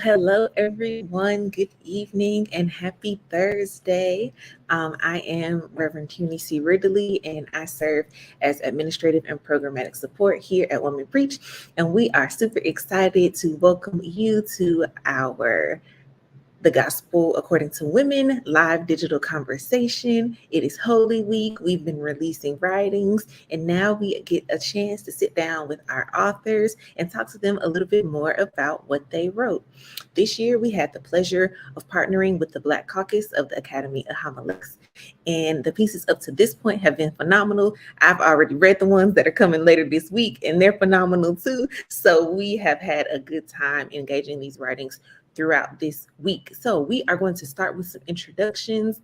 Hello, everyone. Good evening and happy Thursday. I am Reverend Cuny C. Ridley, and I serve as administrative and programmatic support here at Women Preach. And we are super excited to welcome you to our the Gospel According to Women live digital conversation. It is Holy Week. We've been releasing writings, and now we get a chance to sit down with our authors and talk to them a little bit more about what they wrote. This year, we had the pleasure of partnering with the Black Caucus of the Academy of Homiletics, and the pieces up to this point have been phenomenal. I've already read the ones that are coming later this week, and they're phenomenal too. So we have had a good time engaging these writings throughout this week. So we are going to start with some introductions.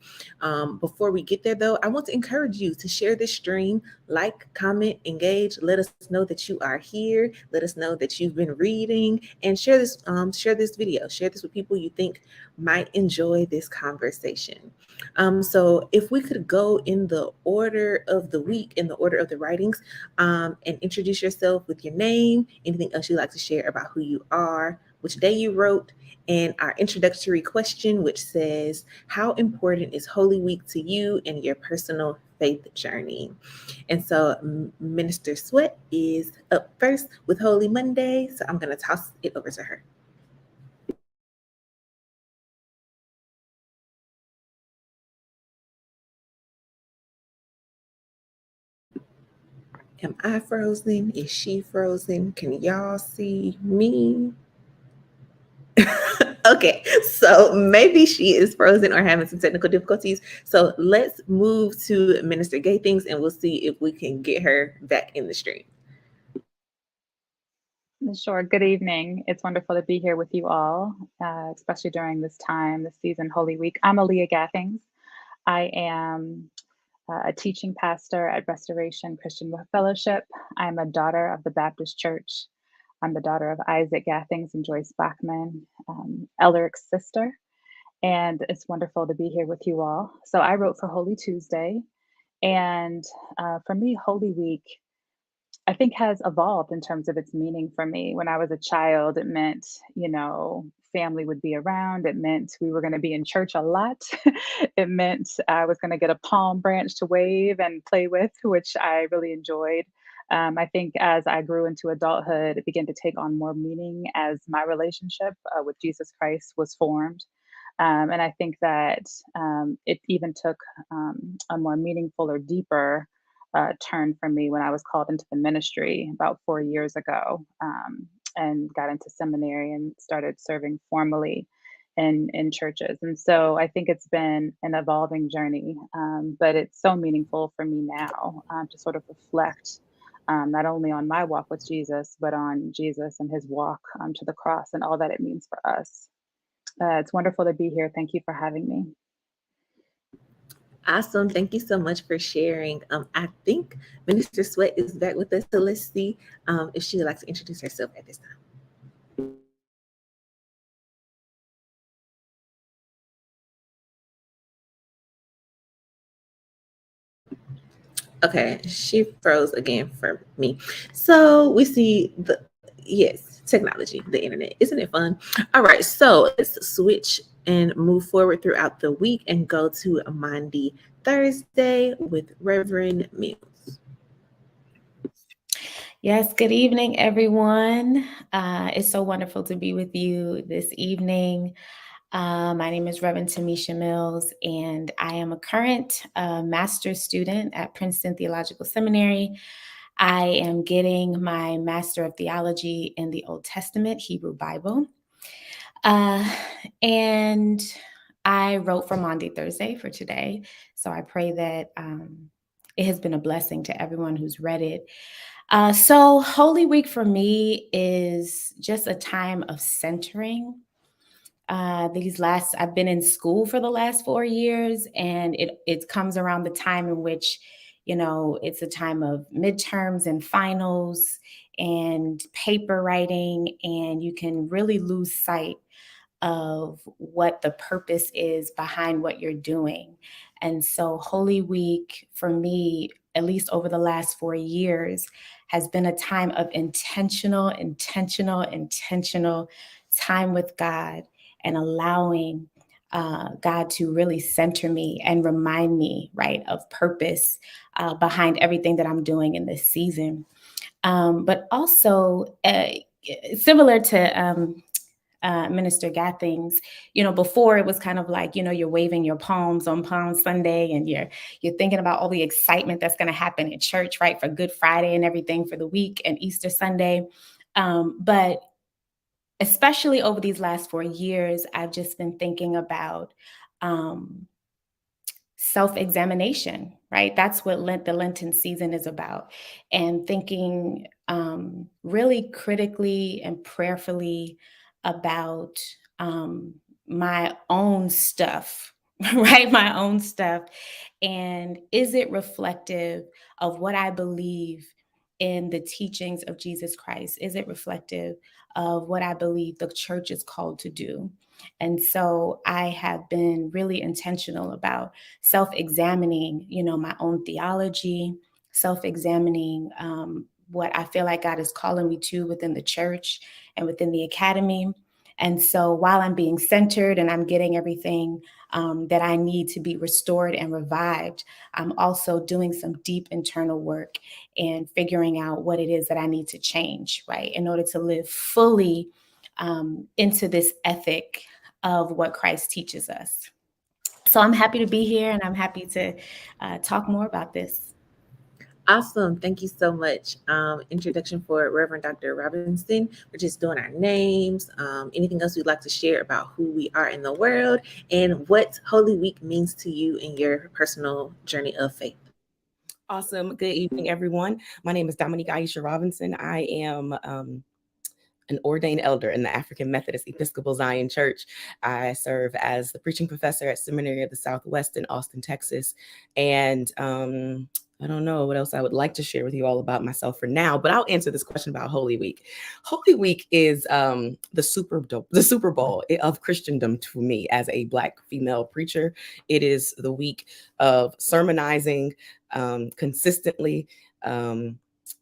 Before we get there though, I want to encourage you to share this stream, like, comment, engage, let us know that you are here, let us know that you've been reading, and share this video, share this with people you think might enjoy this conversation. So if we could go in the order of the week, in the order of the writings, and introduce yourself with your name, anything else you'd like to share about who you are, which day you wrote, and our introductory question, which says, how important is Holy Week to you and your personal faith journey? And so Minister Sweat is up first with Holy Monday, so I'm going to toss it over to her. Am I frozen? Is she frozen? Can y'all see me? Okay, so maybe she is frozen or having some technical difficulties. So let's move to Minister Gathings and we'll see if we can get her back in the stream. Sure. Good evening. It's wonderful to be here with you all, especially during this time, this season, Holy Week. I'm Aleah Gathings. I am a teaching pastor at Restoration Christian Fellowship. I'm a daughter of the Baptist Church. I'm the daughter of Isaac Gathings and Joyce Bachman, Elric's sister. And it's wonderful to be here with you all. So I wrote for Holy Tuesday. And for me, Holy Week, I think has evolved in terms of its meaning for me. When I was a child, it meant, family would be around. It meant we were going to be in church a lot. It meant I was going to get a palm branch to wave and play with, which I really enjoyed. I think as I grew into adulthood, it began to take on more meaning as my relationship with Jesus Christ was formed. And I think that it even took a more meaningful or deeper turn for me when I was called into the ministry about 4 years ago, and got into seminary and started serving formally in churches. And so I think it's been an evolving journey, but it's so meaningful for me now to sort of reflect not only on my walk with Jesus, but on Jesus and his walk to the cross and all that it means for us. It's wonderful to be here. Thank you for having me. Awesome. Thank you so much for sharing. I think Minister Sweat is back with us. So let's see if she would like to introduce herself at this time. Okay, she froze again for me. So we see technology, the internet. Isn't it fun? All right, so let's switch and move forward throughout the week and go to Maundy Thursday with Reverend Mills. Yes, good evening, everyone. It's so wonderful to be with you this evening. My name is Reverend Tamesha Mills, and I am a current master's student at Princeton Theological Seminary. I am getting my Master of Theology in the Old Testament, Hebrew Bible. And I wrote for Maundy Thursday for today. So I pray that it has been a blessing to everyone who's read it. So Holy Week for me is just a time of centering. I've been in school for the last 4 years, and it comes around the time in which, it's a time of midterms and finals and paper writing, and you can really lose sight of what the purpose is behind what you're doing. And so Holy Week for me, at least over the last 4 years, has been a time of intentional time with God and allowing God to really center me and remind me, right, of purpose behind everything that I'm doing in this season. But also, similar to Minister Gathings, before it was kind of like, you're waving your palms on Palm Sunday and you're thinking about all the excitement that's going to happen at church, right, for Good Friday and everything for the week and Easter Sunday. But especially over these last 4 years, I've just been thinking about self-examination, right? That's what the Lenten season is about. And thinking really critically and prayerfully about my own stuff, right? My own stuff. And is it reflective of what I believe in the teachings of Jesus Christ? Is it reflective of what I believe the church is called to do? And so I have been really intentional about self-examining, my own theology, self-examining what I feel like God is calling me to within the church and within the academy. And so while I'm being centered and I'm getting everything that I need to be restored and revived, I'm also doing some deep internal work and figuring out what it is that I need to change, right, in order to live fully into this ethic of what Christ teaches us. So I'm happy to be here and I'm happy to talk more about this. Awesome. Thank you so much. Introduction for Reverend Dr. Robinson. We're just doing our names. Anything else you'd like to share about who we are in the world and what Holy Week means to you in your personal journey of faith? Awesome. Good evening, everyone. My name is Dominique Robinson. I am an ordained elder in the African Methodist Episcopal Zion Church. I serve as the preaching professor at Seminary of the Southwest in Austin, Texas. And I don't know what else I would like to share with you all about myself for now, but I'll answer this question about Holy Week. Holy Week is the Super Bowl of Christendom to me as a Black female preacher. It is the week of sermonizing consistently,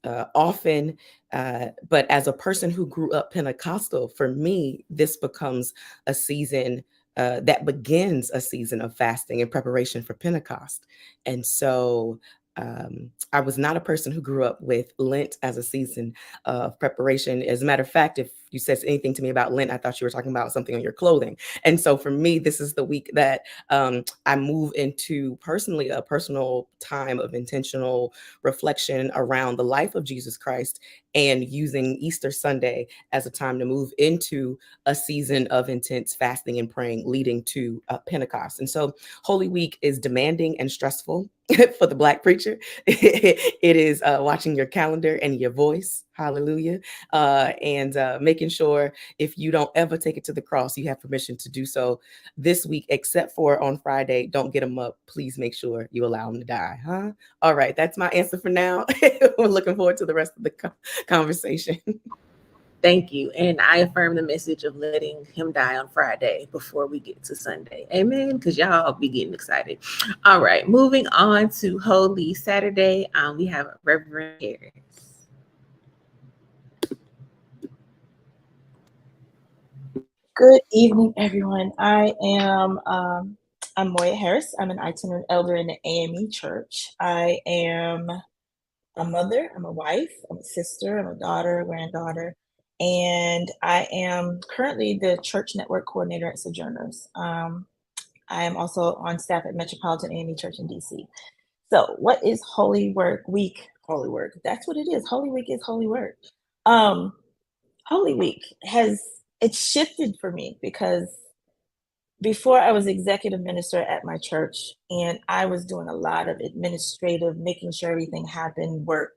often, but as a person who grew up Pentecostal, for me, this becomes a season that begins a season of fasting in preparation for Pentecost. And so I was not a person who grew up with Lent as a season of preparation. As a matter of fact, if you said anything to me about Lent, I thought you were talking about something on your clothing. And so for me, this is the week that I move into personally a personal time of intentional reflection around the life of Jesus Christ and using Easter Sunday as a time to move into a season of intense fasting and praying leading to Pentecost. And so Holy Week is demanding and stressful for the Black preacher. It is watching your calendar and your voice, hallelujah, and making sure if you don't ever take it to the cross, you have permission to do so this week, except for on Friday. Don't get them up. Please make sure you allow them to die, huh? All right, that's my answer for now. We're looking forward to the rest of the conversation. Thank you. And I affirm the message of letting him die on Friday before we get to Sunday. Amen. Because y'all be getting excited. All right. Moving on to Holy Saturday. We have Reverend Harris. Good evening, everyone. I'm Moya Harris. I'm an itinerant elder in the AME Church. I am a mother, I'm a wife, I'm a sister, I'm a daughter, a granddaughter, and I am currently the church network coordinator at Sojourners. I am also on staff at Metropolitan AME Church in DC. So what is Holy Week? Holy Work. That's what it is. Holy Week is Holy Work. Holy Week it's shifted for me because before I was executive minister at my church and I was doing a lot of administrative, making sure everything happened, work.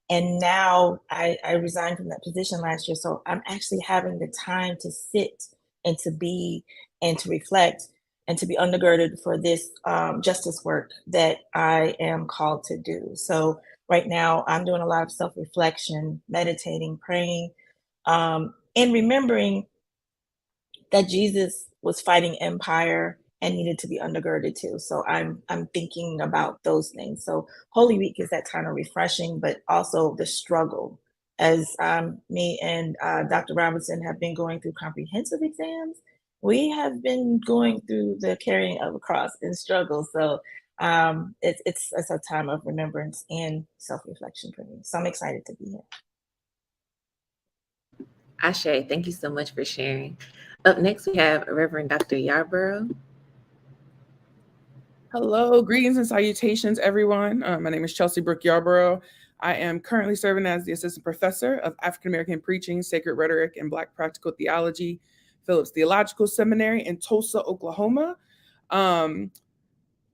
And now I resigned from that position last year. So I'm actually having the time to sit and to be and to reflect and to be undergirded for this justice work that I am called to do. So right now I'm doing a lot of self-reflection, meditating, praying, and remembering that Jesus was fighting empire and needed to be undergirded too. So I'm thinking about those things. So Holy Week is that kind of refreshing, but also the struggle as me and Dr. Robinson have been going through comprehensive exams, we have been going through the carrying of a cross and struggle. So it's a time of remembrance and self-reflection for me. So I'm excited to be here. Ashe, thank you so much for sharing. Up next, we have Reverend Dr. Yarborough. Hello, greetings and salutations, everyone. My name is Chelsea Brooke Yarborough. I am currently serving as the Assistant Professor of African American Preaching, Sacred Rhetoric, and Black Practical Theology, Phillips Theological Seminary in Tulsa, Oklahoma. I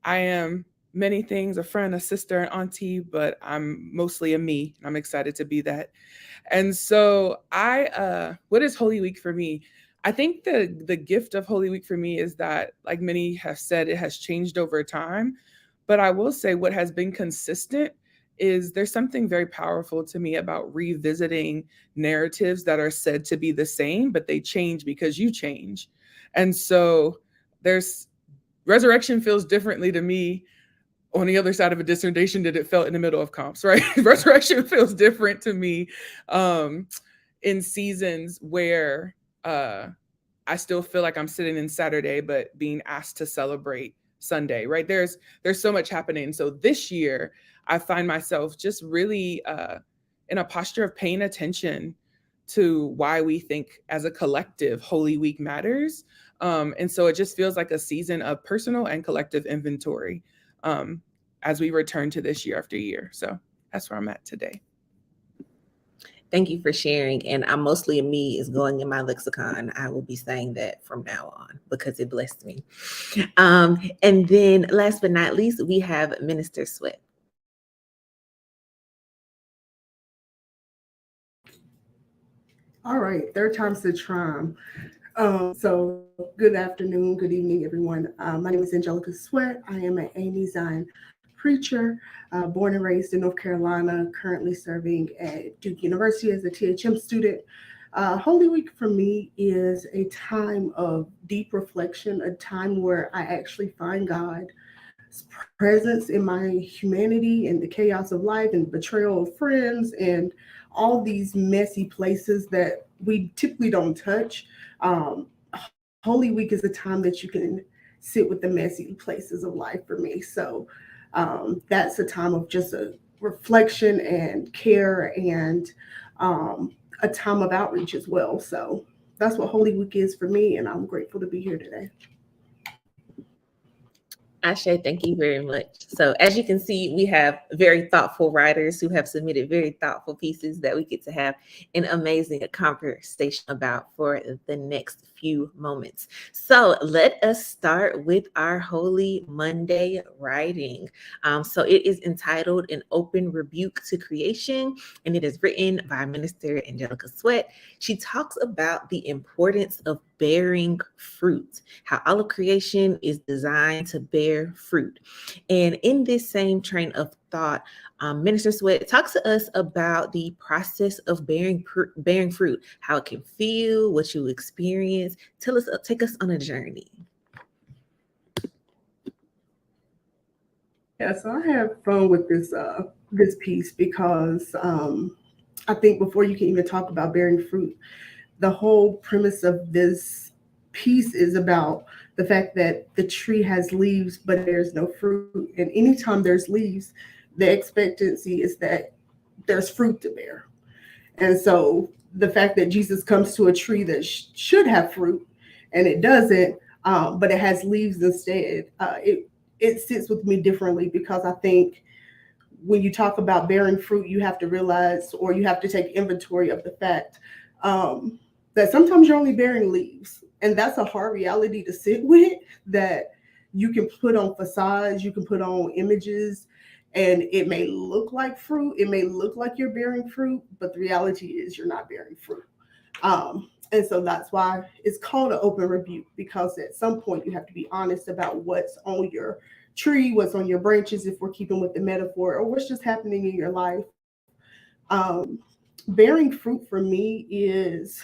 am many things, a friend, a sister, an auntie, but I'm mostly a me. I'm excited to be that. And so what is Holy Week for me? I think the gift of Holy Week for me is that, like many have said, it has changed over time. But I will say what has been consistent is there's something very powerful to me about revisiting narratives that are said to be the same, but they change because you change. And so resurrection feels differently to me on the other side of a dissertation than it felt in the middle of comps, right? Resurrection feels different to me in seasons where I still feel like I'm sitting in Saturday, but being asked to celebrate Sunday, right? There's so much happening. So this year, I find myself just really in a posture of paying attention to why we think as a collective Holy Week matters. And so it just feels like a season of personal and collective inventory as we return to this year after year. So that's where I'm at today. Thank you for sharing. And I'm mostly a me is going in my lexicon. I will be saying that from now on because it blessed me. And then last but not least, we have Minister Sweat. All right, third time's the charm. So good afternoon, good evening, everyone. My name is Angellica Sweat. I am an AME Zion preacher, born and raised in North Carolina, currently serving at Duke University as a THM student. Holy Week for me is a time of deep reflection, a time where I actually find God's presence in my humanity and the chaos of life and betrayal of friends and all these messy places that we typically don't touch. Holy Week is a time that you can sit with the messy places of life for me. So that's a time of just a reflection and care and a time of outreach as well. So that's what Holy Week is for me, and I'm grateful to be here today. Ashe, thank you very much. So as you can see, we have very thoughtful writers who have submitted very thoughtful pieces that we get to have an amazing conversation about for the next few moments. So let us start with our Holy Monday writing. So it is entitled An Open Rebuke to Creation, and it is written by Minister Angellica Sweat. She talks about the importance of bearing fruit, how all of creation is designed to bear fruit. And in this same train of thought, Minister Sweat talks to us about the process of bearing fruit, how it can feel, what you experience. Take us on a journey. Yeah, so I have fun with this piece because I think before you can even talk about bearing fruit, the whole premise of this piece is about the fact that the tree has leaves, but there's no fruit. And anytime there's leaves, the expectancy is that there's fruit to bear. And so the fact that Jesus comes to a tree that should have fruit and it doesn't, but it has leaves instead, it sits with me differently because I think when you talk about bearing fruit, you have to realize, or you have to take inventory of the fact that sometimes you're only bearing leaves. And that's a hard reality to sit with, that you can put on facades, you can put on images, and it may look like fruit, it may look like you're bearing fruit, but the reality is you're not bearing fruit. And so that's why it's called an open rebuke, because at some point you have to be honest about what's on your tree, what's on your branches, if we're keeping with the metaphor, or what's just happening in your life. Bearing fruit for me is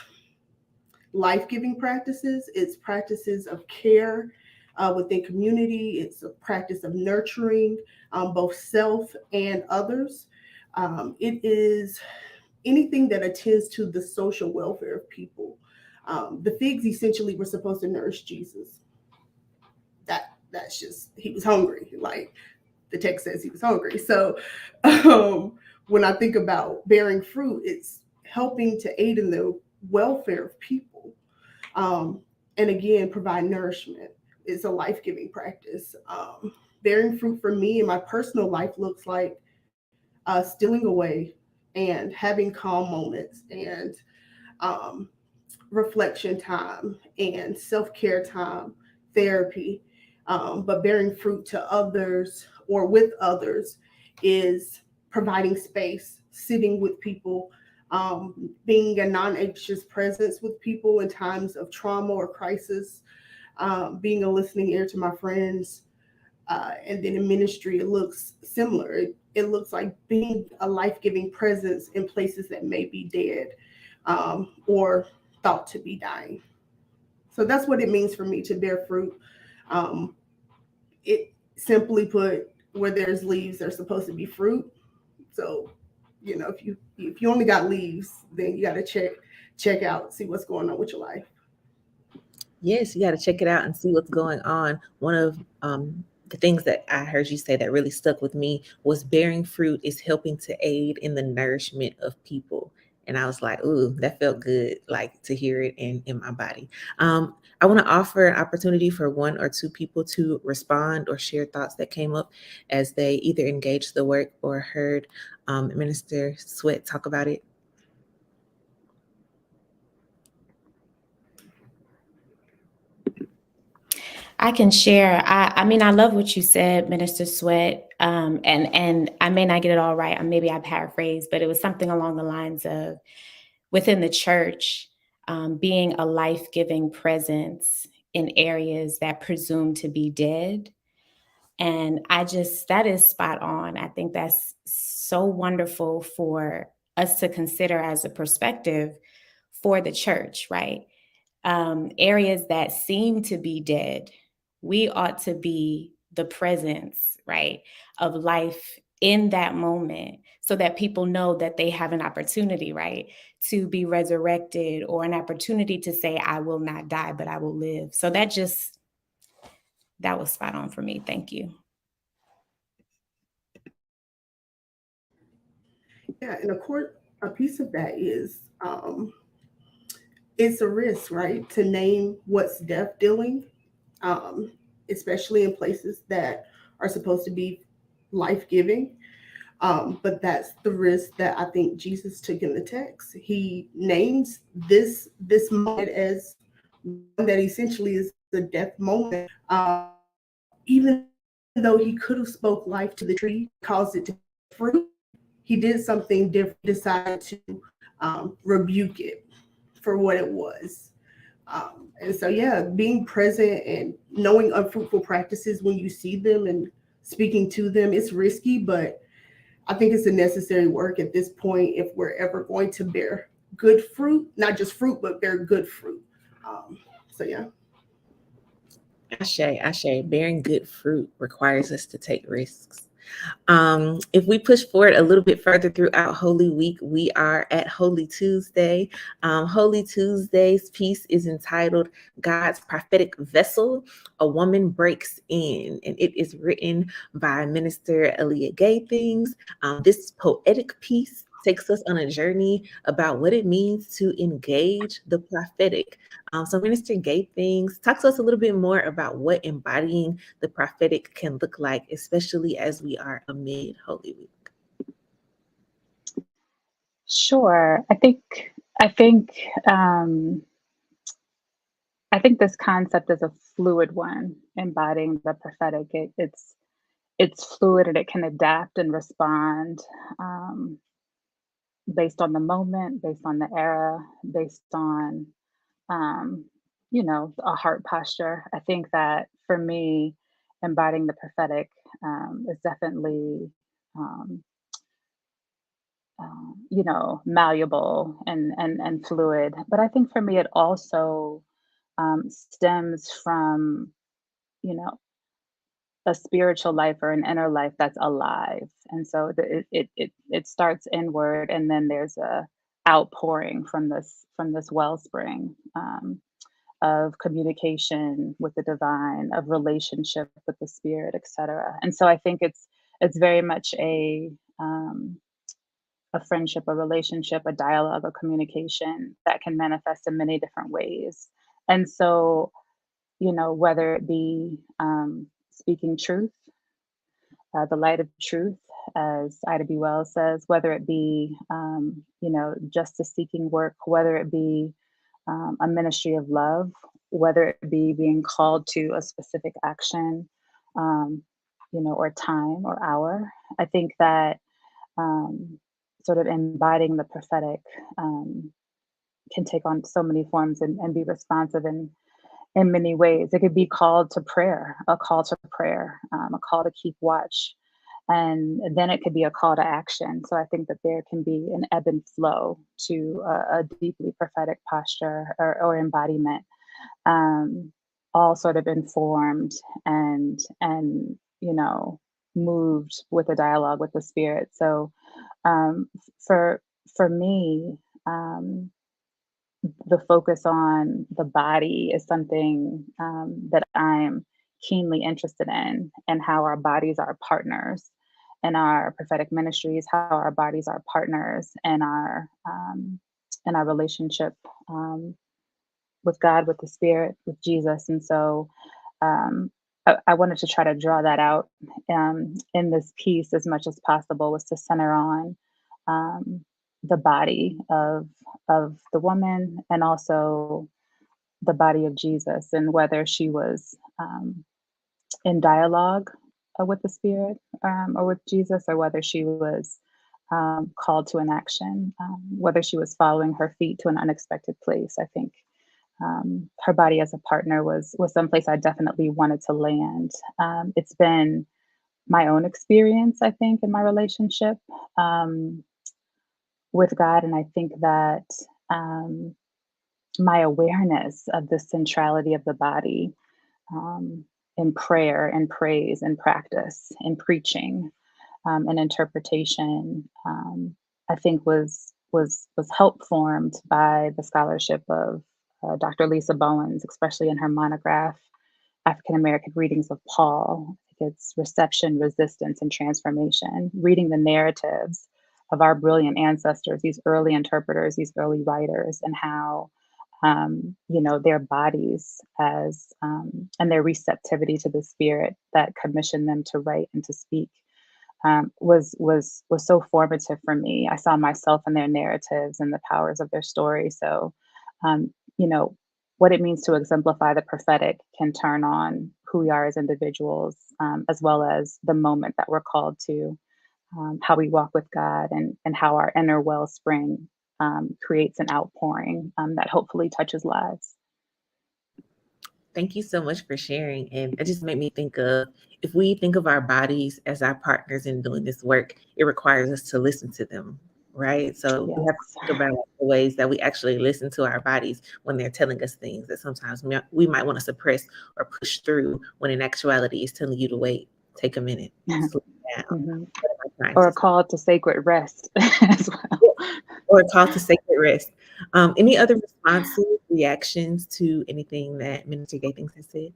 life-giving practices. It's practices of care within community. It's a practice of nurturing both self and others. It is anything that attends to the social welfare of people. The figs essentially were supposed to nourish Jesus. That's just, he was hungry. Like the text says, he was hungry. So when I think about bearing fruit, it's helping to aid in the welfare of people. And again, provide nourishment. It's a life-giving practice. Bearing fruit for me in my personal life looks like stealing away and having calm moments and reflection time and self-care time, therapy. But bearing fruit to others or with others is providing space, sitting with people, being a non-anxious presence with people in times of trauma or crisis, being a listening ear to my friends. And then in ministry, it looks similar. It looks like being a life-giving presence in places that may be dead or thought to be dying. So that's what it means for me to bear fruit. It simply put, where there's leaves, there's supposed to be fruit. So, if you only got leaves, then you got to check out, see what's going on with your life. Yes, you got to check it out and see what's going on. One of the things that I heard you say that really stuck with me was bearing fruit is helping to aid in the nourishment of people. And I was like, ooh, that felt good, like to hear it in my body. I want to offer an opportunity for one or two people to respond or share thoughts that came up as they either engaged the work or heard Minister Sweat talk about it. I can share. I mean, I love what you said, Minister Sweat. And I may not get it all right. Maybe I paraphrased, but it was something along the lines of within the church, being a life-giving presence in areas that presume to be dead. And that is spot on. I think that's so wonderful for us to consider as a perspective for the church, right? Areas that seem to be dead, we ought to be the presence, right, of life in that moment so that people know that they have an opportunity, right, to be resurrected or an opportunity to say, I will not die, but I will live. So that was spot on for me. Thank you. Yeah, and a piece of that is it's a risk, right, to name what's death dealing, especially in places that are supposed to be life giving. But that's the risk that I think Jesus took in the text. He names this moment as one that essentially is the death moment. Even though he could have spoke life to the tree, caused it to fruit, he did something different, decided to rebuke it for what it was. And so, yeah, being present and knowing unfruitful practices when you see them and speaking to them, it's risky, but I think it's a necessary work at this point if we're ever going to bear good fruit, not just fruit, but bear good fruit. So, yeah. Ashe, bearing good fruit requires us to take risks. If we push forward a little bit further throughout Holy Week, we are at Holy Tuesday. Holy Tuesday's piece is entitled God's Prophetic Vessel, A Woman Breaks In, and it is written by Minister Aleah Gathings. This poetic piece takes us on a journey about what it means to engage the prophetic. So Minister Gathings, talk to us a little bit more about what embodying the prophetic can look like, especially as we are amid Holy Week. Sure. I think this concept is a fluid one, embodying the prophetic. It's fluid and it can adapt and respond based on the moment, based on the era, based on a heart posture. I think that for me, embodying the prophetic is definitely malleable and fluid. But I think for me, it also stems from, you know, a spiritual life or an inner life that's alive. And so it starts inward, and then there's a outpouring from this wellspring of communication with the divine, of relationship with the spirit, etc. And so I think it's very much a friendship, a relationship, a dialogue, a communication that can manifest in many different ways. And so, whether it be speaking truth, the light of truth, as Ida B. Wells says, whether it be, justice seeking work, whether it be a ministry of love, whether it be being called to a specific action, or time or hour. I think that sort of embodying the prophetic can take on so many forms and be responsive in many ways. It could be called to prayer, a call to prayer, a call to keep watch. And then it could be a call to action. So I think that there can be an ebb and flow to a deeply prophetic posture or embodiment, all sort of informed and moved with a dialogue with the spirit. So for me, the focus on the body is something that I'm keenly interested in, and how our bodies are partners in our prophetic ministries, how our bodies are partners in our relationship with God, with the Spirit, with Jesus. And so I wanted to try to draw that out in this piece as much as possible, was to center on the body of the woman, and also the body of Jesus, and whether she was in dialogue with the Spirit or with Jesus, or whether she was called to an action, whether she was following her feet to an unexpected place. I think her body as a partner was someplace I definitely wanted to land. It's been my own experience, I think, in my relationship with God. And I think that my awareness of the centrality of the body in prayer and praise and practice and preaching and interpretation, I think was help formed by the scholarship of Dr. Lisa Bowens, especially in her monograph, African American Readings of Paul. It's Reception, Resistance, and Transformation, reading the narratives of our brilliant ancestors, these early interpreters, these early writers, and how their bodies and their receptivity to the Spirit that commissioned them to write and to speak was so formative for me. I saw myself in their narratives and the powers of their story. So, what it means to exemplify the prophetic can turn on who we are as individuals, as well as the moment that we're called to, how we walk with God, and how our inner wellspring creates an outpouring that hopefully touches lives. Thank you so much for sharing. And it just made me think of, if we think of our bodies as our partners in doing this work, it requires us to listen to them, right? So we have to think about the ways that we actually listen to our bodies when they're telling us things that sometimes we might want to suppress or push through, when in actuality is telling you to wait, take a minute, slow down. Or a call to sacred rest as well. Or a call to sacred rest. Any other responses, reactions to anything that Minister Gathings has said?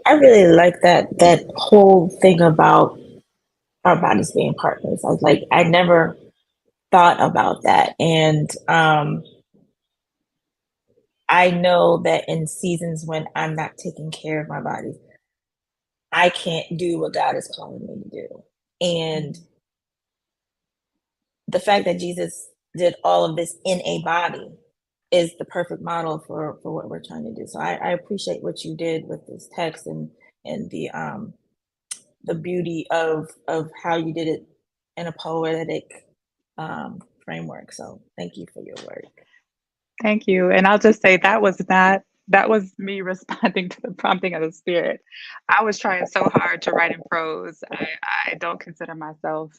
I really like that whole thing about our bodies being partners. I never thought about that. And I know that in seasons when I'm not taking care of my body, I can't do what God is calling me to do. And the fact that Jesus did all of this in a body is the perfect model for what we're trying to do. So I appreciate what you did with this text, and the beauty of how you did it in a poetic framework. So thank you for your work. Thank you. And I'll just say that was me responding to the prompting of the Spirit. I was trying so hard to write in prose. I don't consider myself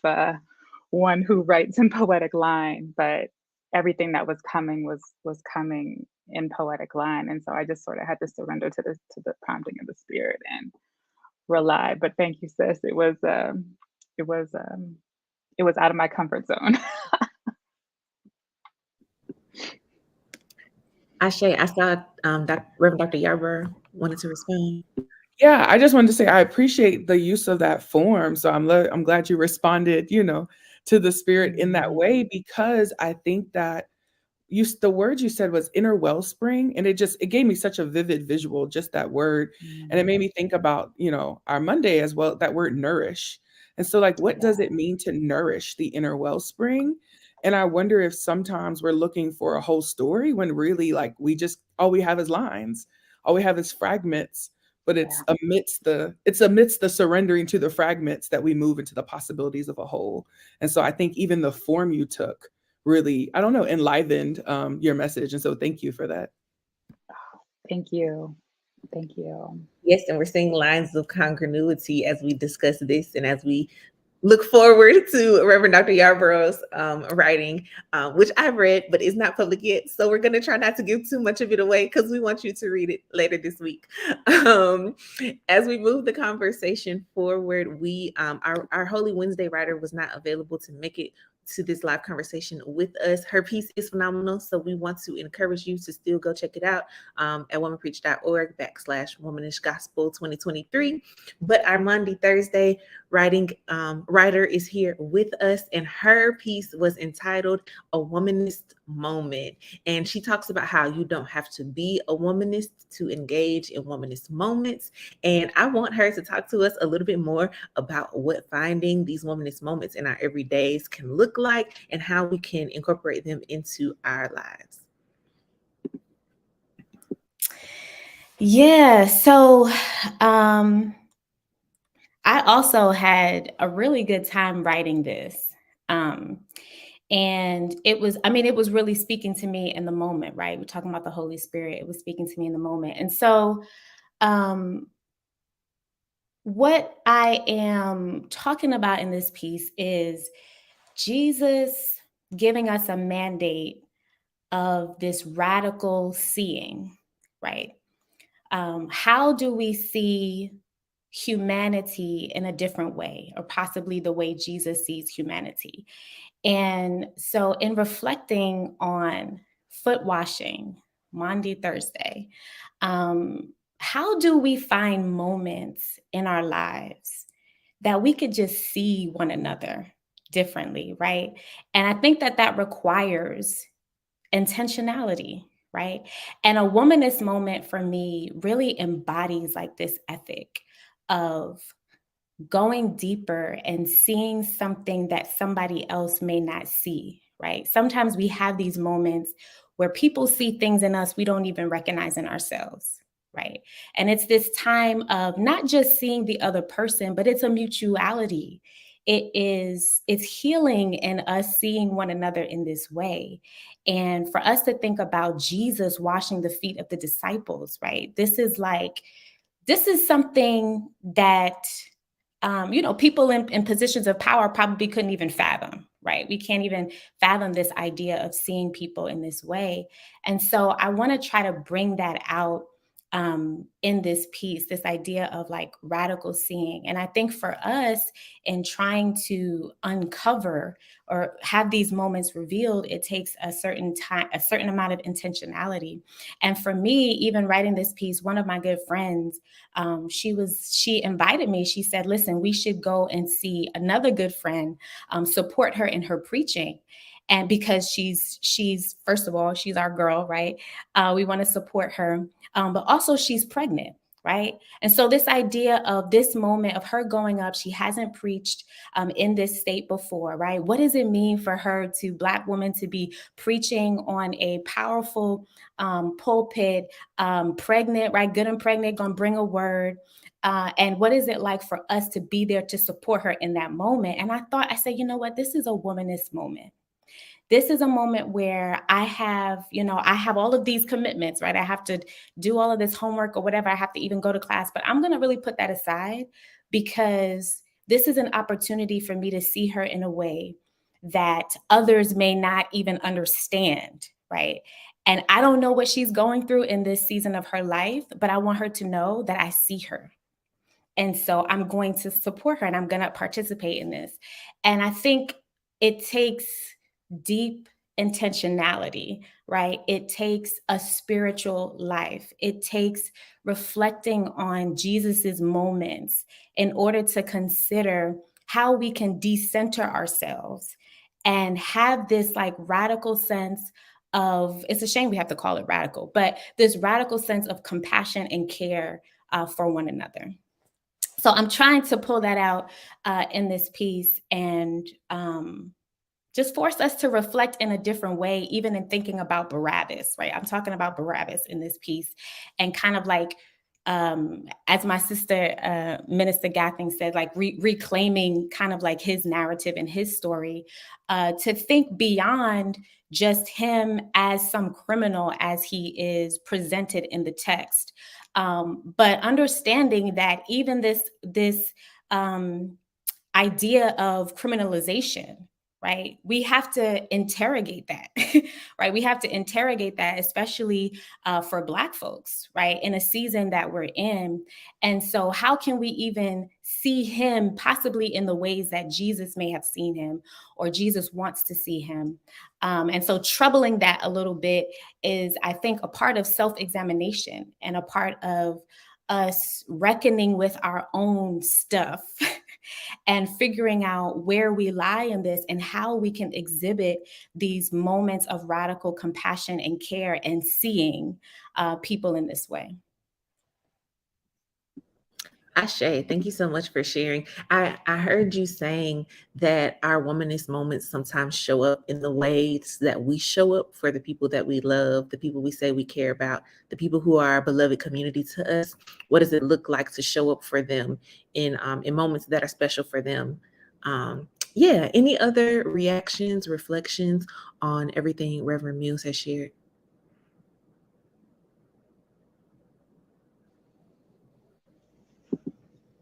one who writes in poetic line, but everything that was coming was coming in poetic line. And so I just sort of had to surrender to the prompting of the Spirit and rely. But thank you, sis. It was out of my comfort zone. Ashe, I saw Reverend Dr. Yarborough wanted to respond. Yeah, I just wanted to say I appreciate the use of that form. So I'm glad you responded, to the Spirit in that way, because I think that the word you said was inner wellspring, and it gave me such a vivid visual, just that word. And it made me think about, our Monday as well, that word nourish. And so like, what does it mean to nourish the inner wellspring? And I wonder if sometimes we're looking for a whole story when really like all we have is lines, all we have is fragments, but it's amidst the surrendering to the fragments that we move into the possibilities of a whole. And so I think even the form you took really, I don't know, enlivened your message. And so thank you for that. Thank you. Thank you. Yes, and we're seeing lines of congruity as we discuss this and as we look forward to Reverend Dr. Yarborough's writing, which I've read, but is not public yet. So we're going to try not to give too much of it away because we want you to read it later this week. As we move the conversation forward, our Holy Wednesday writer was not available to make it to this live conversation with us. Her piece is phenomenal, so we want to encourage you to still go check it out at womanpreach.org/womanish gospel 2023. But our Maundy Thursday writer is here with us, and her piece was entitled A Womanist Moment. And she talks about how you don't have to be a womanist to engage in womanist moments. And I want her to talk to us a little bit more about what finding these womanist moments in our everydays can look like and how we can incorporate them into our lives. Yeah, so I also had a really good time writing this. And it was really speaking to me in the moment, right? We're talking about the Holy Spirit. It was speaking to me in the moment. And so what I am talking about in this piece is Jesus giving us a mandate of this radical seeing, right? How do we see humanity in a different way, or possibly the way Jesus sees humanity? And so in reflecting on foot washing, Maundy Thursday, how do we find moments in our lives that we could just see one another differently, right? And I think that requires intentionality, right? And a womanist moment for me really embodies like this ethic of going deeper and seeing something that somebody else may not see, right? Sometimes we have these moments where people see things in us we don't even recognize in ourselves, right? And it's this time of not just seeing the other person, but it's a mutuality. It's healing in us seeing one another in this way. And for us to think about Jesus washing the feet of the disciples, right? This is something that people in positions of power probably couldn't even fathom, right? We can't even fathom this idea of seeing people in this way. And so I want to try to bring that out in this piece, this idea of like radical seeing. And I think for us in trying to uncover or have these moments revealed, it takes a certain time, a certain amount of intentionality. And for me, even writing this piece, one of my good friends, she invited me. She said, listen, we should go and see another good friend, support her in her preaching. And because she's first of all, she's our girl, right? We want to support her, but also she's pregnant, right? And so this idea of this moment of her going up, she hasn't preached in this state before, right? What does it mean for her, Black woman, to be preaching on a powerful pulpit, pregnant, right? Good and pregnant, gonna bring a word. And what is it like for us to be there to support her in that moment? And I said, you know what? This is a womanist moment. This is a moment where I have all of these commitments, right? I have to do all of this homework or whatever. I have to even go to class, but I'm going to really put that aside because this is an opportunity for me to see her in a way that others may not even understand, right? And I don't know what she's going through in this season of her life, but I want her to know that I see her. And so I'm going to support her and I'm going to participate in this. And I think it takes deep intentionality, right? It takes a spiritual life. It takes reflecting on Jesus's moments in order to consider how we can decenter ourselves and have this like radical sense of, it's a shame we have to call it radical, but this radical sense of compassion and care for one another. So I'm trying to pull that out in this piece and just force us to reflect in a different way, even in thinking about Barabbas, right? I'm talking about Barabbas in this piece and kind of like, as my sister, Minister Gathings said, like reclaiming kind of like his narrative and his story, to think beyond just him as some criminal as he is presented in the text. But understanding that even this idea of criminalization, right? We have to interrogate that, right? We have to interrogate that, especially for Black folks, right? In a season that we're in. And so how can we even see him possibly in the ways that Jesus may have seen him or Jesus wants to see him? And so troubling that a little bit is, I think, a part of self-examination and a part of us reckoning with our own stuff and figuring out where we lie in this and how we can exhibit these moments of radical compassion and care and seeing people in this way. Ashe, thank you so much for sharing. I heard you saying that our womanist moments sometimes show up in the ways that we show up for the people that we love, the people we say we care about, the people who are our beloved community to us. What does it look like to show up for them in moments that are special for them? Yeah, any other reactions, reflections on everything Reverend Mills has shared?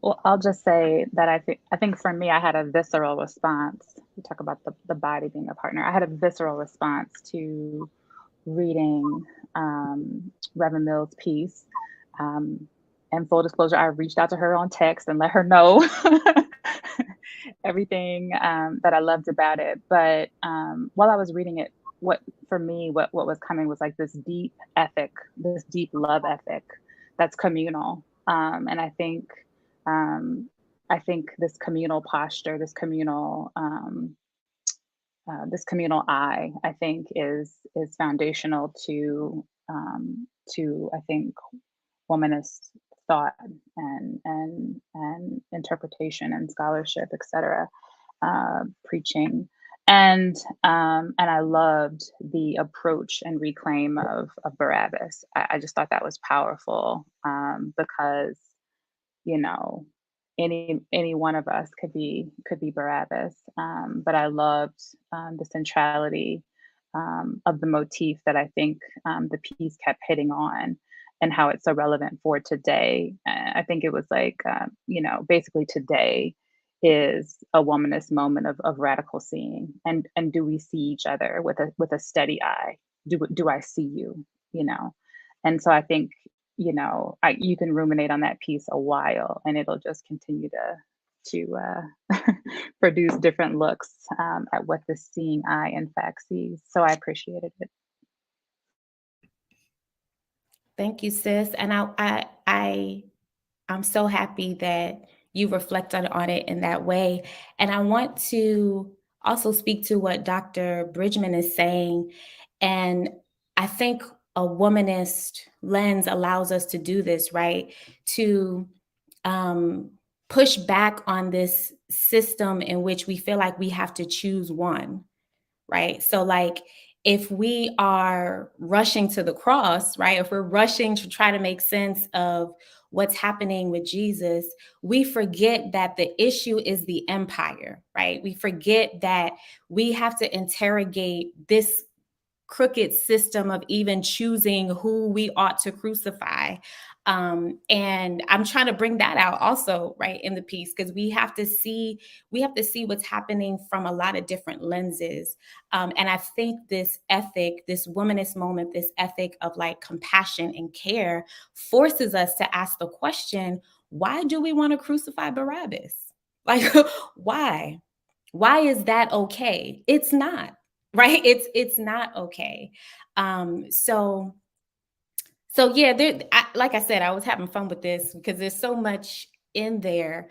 Well, I'll just say that I think for me, I had a visceral response. We talk about the body being a partner. I had a visceral response to reading Reverend Mills' piece. And full disclosure, I reached out to her on text and let her know everything that I loved about it. But while I was reading it, what was coming was like this deep ethic, this deep love ethic that's communal. And I think this communal posture, this communal eye, I think is foundational to I think womanist thought and interpretation and scholarship, etc. Preaching. And I loved the approach and reclaim of Barabbas. I just thought that was powerful because, you know, any one of us could be Barabbas. But I loved the centrality of the motif that I think the piece kept hitting on, and how it's so relevant for today. I think it was like, basically today is a womanist moment of radical seeing, and do we see each other with a steady eye? Do I see you? And so I think, you can ruminate on that piece a while, and it'll just continue to produce different looks at what the seeing eye in fact sees. So I appreciated it. Thank you, sis. And I'm so happy that you reflected on it in that way. And I want to also speak to what Dr. Bridgman is saying. And I think a womanist lens allows us to do this, right? To push back on this system in which we feel like we have to choose one, right? So like, if we are rushing to the cross, right? If we're rushing to try to make sense of what's happening with Jesus, we forget that the issue is the empire, right? We forget that we have to interrogate this crooked system of even choosing who we ought to crucify. And I'm trying to bring that out also, right, in the piece, because we have to see what's happening from a lot of different lenses. And I think this ethic, this womanist moment, this ethic of like compassion and care forces us to ask the question, why do we want to crucify Barabbas? Like, why? Why is that okay? It's not, right? It's not okay. So yeah, like I said, I was having fun with this because there's so much in there,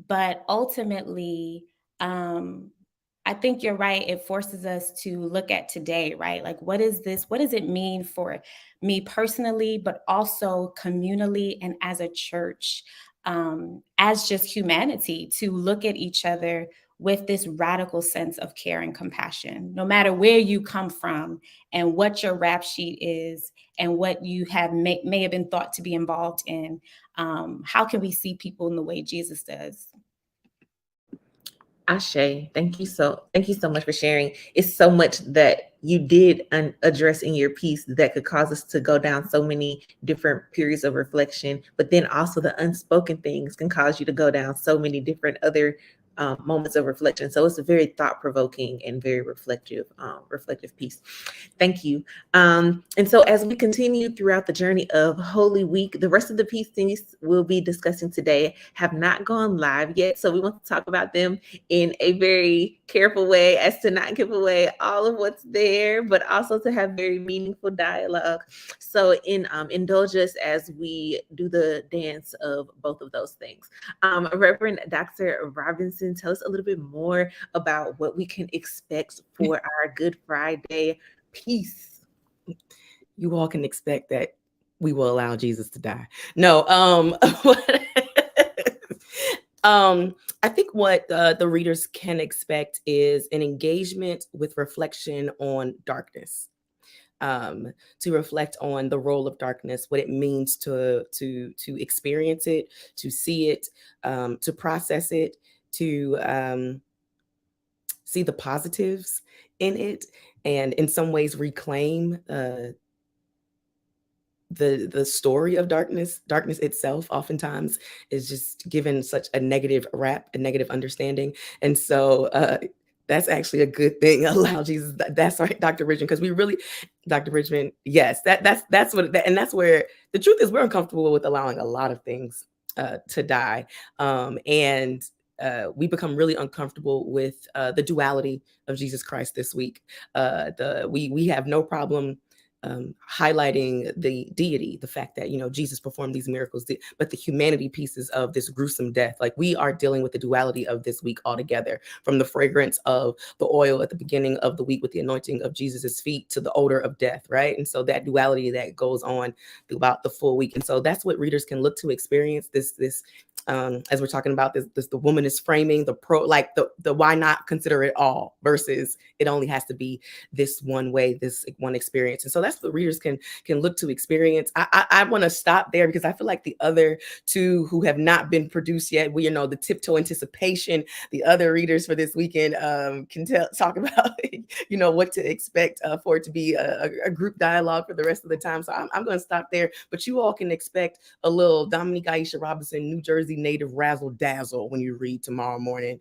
but ultimately, I think you're right. It forces us to look at today, right? Like, what is this? What does it mean for me personally, but also communally and as a church, as just humanity, to look at each other with this radical sense of care and compassion, no matter where you come from and what your rap sheet is and what you have may have been thought to be involved in. How can we see people in the way Jesus does? Ashe, thank you so much for sharing. It's so much that you did address in your piece that could cause us to go down so many different periods of reflection, but then also the unspoken things can cause you to go down so many different other moments of reflection. So it's a very thought-provoking and very reflective piece. Thank you. And so as we continue throughout the journey of Holy Week, the rest of the pieces we'll be discussing today have not gone live yet. So we want to talk about them in a very careful way as to not give away all of what's there, but also to have very meaningful dialogue. So indulge us as we do the dance of both of those things. Reverend Dr. Robinson, tell us a little bit more about what we can expect for our Good Friday piece. You all can expect that we will allow Jesus to die. No, I think what the readers can expect is an engagement with reflection on darkness, to reflect on the role of darkness, what it means to experience it, to see it, to process it, to see the positives in it, and in some ways reclaim the story of darkness. Darkness itself oftentimes is just given such a negative rap, a negative understanding. And so that's actually a good thing. Allow Jesus. That's right, Dr. Richmond, because we really, Dr. Richmond, yes, that's what, and that's where the truth is. We're uncomfortable with allowing a lot of things to die. And we become really uncomfortable with the duality of Jesus Christ this week. We have no problem highlighting the deity, the fact that, Jesus performed these miracles, but the humanity pieces of this gruesome death. Like, we are dealing with the duality of this week altogether, from the fragrance of the oil at the beginning of the week with the anointing of Jesus's feet to the odor of death, right? And so that duality that goes on throughout the full week. And so that's what readers can look to experience this as we're talking about this, the woman is framing the why not consider it all versus it only has to be this one way, this one experience. And so that's what readers can look to experience. I want to stop there because I feel like the other two who have not been produced yet, the tiptoe anticipation, the other readers for this weekend can talk about what to expect for it to be a group dialogue for the rest of the time. So I'm going to stop there, but you all can expect a little Dominique Aisha Robinson, New Jersey native razzle dazzle when you read tomorrow morning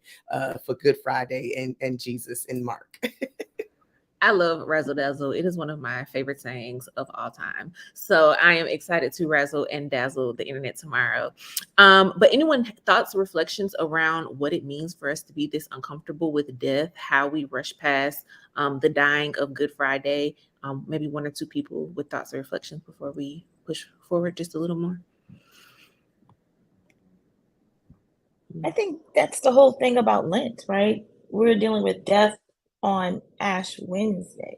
for Good Friday and Jesus in Mark. I love razzle dazzle. It is one of my favorite sayings of all time. So I am excited to razzle and dazzle the internet tomorrow. But anyone thoughts, reflections around what it means for us to be this uncomfortable with death, how we rush past the dying of Good Friday? Maybe one or two people with thoughts or reflections before we push forward just a little more. I think that's the whole thing about Lent, right? We're dealing with death on Ash Wednesday.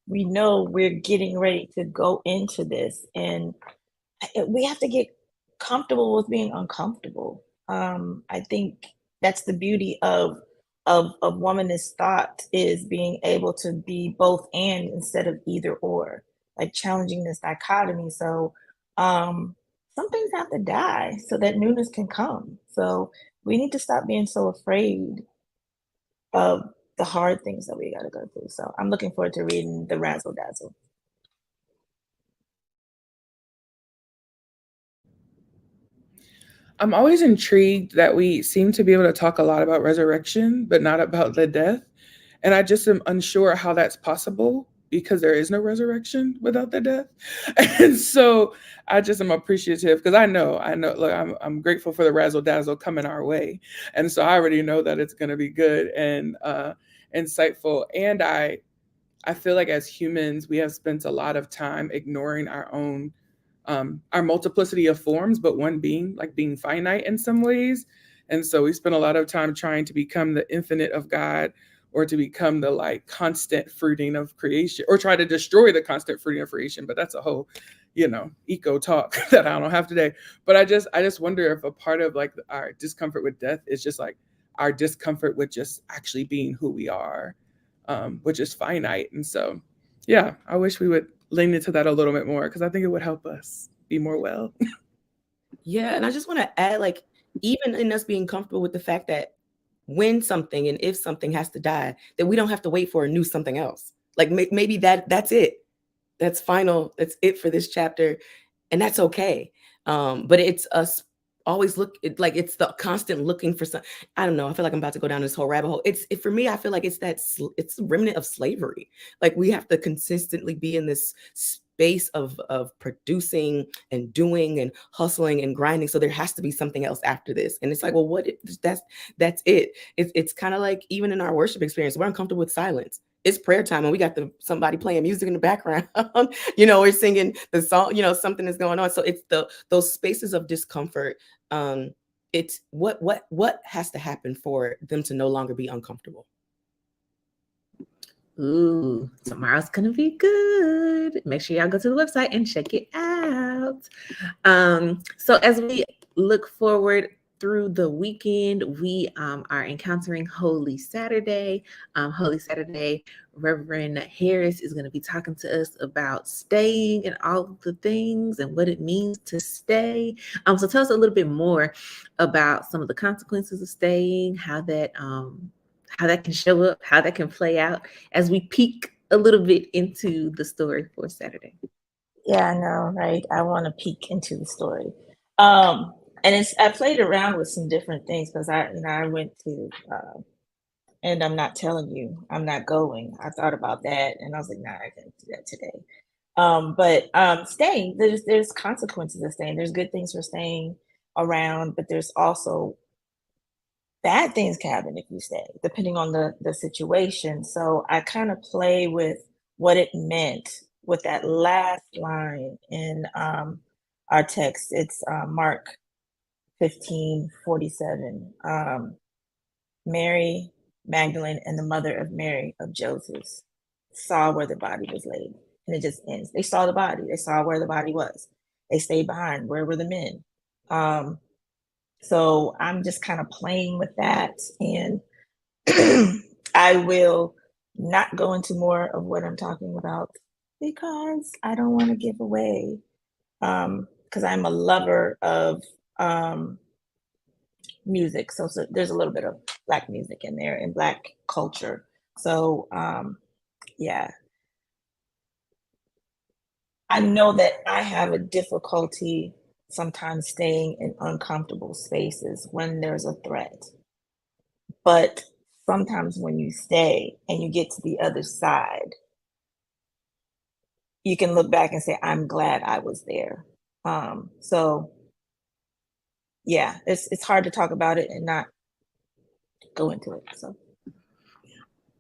We know we're getting ready to go into this, and we have to get comfortable with being uncomfortable. I think that's the beauty of womanist thought, is being able to be both and instead of either or, like challenging this dichotomy. So some things have to die so that newness can come. So we need to stop being so afraid of the hard things that we got to go through. So I'm looking forward to reading the Razzle Dazzle. I'm always intrigued that we seem to be able to talk a lot about resurrection, but not about the death. And I just am unsure how that's possible because there is no resurrection without the death. And so I just am appreciative because I know, look, I'm grateful for the razzle dazzle coming our way. And so I already know that it's going to be good and insightful. And I feel like as humans, we have spent a lot of time ignoring our own our multiplicity of forms, but one being finite in some ways. And so we spend a lot of time trying to become the infinite of God, or to become the like constant fruiting of creation, or try to destroy the constant fruiting of creation. But that's a whole, eco talk that I don't have today. But I just wonder if a part of like our discomfort with death is just like our discomfort with just actually being who we are, which is finite. And so, yeah, I wish we would lean into that a little bit more because I think it would help us be more well. Yeah, and I just want to add, like, even in us being comfortable with the fact that when something and if something has to die, that we don't have to wait for a new something else. Like maybe that's it. That's final. That's it for this chapter, and that's okay. But it's us always it's the constant looking for some. I don't know. I feel like I'm about to go down this whole rabbit hole. For me. I feel like it's it's a remnant of slavery. Like we have to consistently be in this space of producing and doing and hustling and grinding. So there has to be something else after this. And it's like, well, that's it. It's kind of like even in our worship experience, we're uncomfortable with silence. It's prayer time and we got somebody playing music in the background. We're singing the song, something is going on. So it's those spaces of discomfort. It's what has to happen for them to no longer be uncomfortable. Ooh, tomorrow's gonna be good. Make sure y'all go to the website and check it out. So as we look forward through the weekend, we are encountering Holy Saturday. Holy Saturday, Reverend Harris is going to be talking to us about staying and all of the things and what it means to stay. So tell us a little bit more about some of the consequences of staying, how that can show up, how that can play out as we peek a little bit into the story for Saturday. Yeah, I know, right? I want to peek into the story. And I played around with some different things because I went to, and I'm not telling you, I'm not going. I thought about that and I was like, nah, I can't do that today. But staying, there's consequences of staying. There's good things for staying around, but there's also bad things can happen if you stay, depending on the situation. So I kind of play with what it meant with that last line in our text. It's Mark 15:47. Mary Magdalene and the mother of Mary of Joseph saw where the body was laid. And it just ends. They saw the body. They saw where the body was. They stayed behind. Where were the men? So I'm just kind of playing with that. And I will not go into more of what I'm talking about because I don't want to give away. Because I'm a lover of music. So there's a little bit of Black music in there and Black culture. So yeah. I know that I have a difficulty sometimes staying in uncomfortable spaces when there's a threat. But sometimes when you stay and you get to the other side, you can look back and say, I'm glad I was there. So yeah, it's hard to talk about it and not go into it. So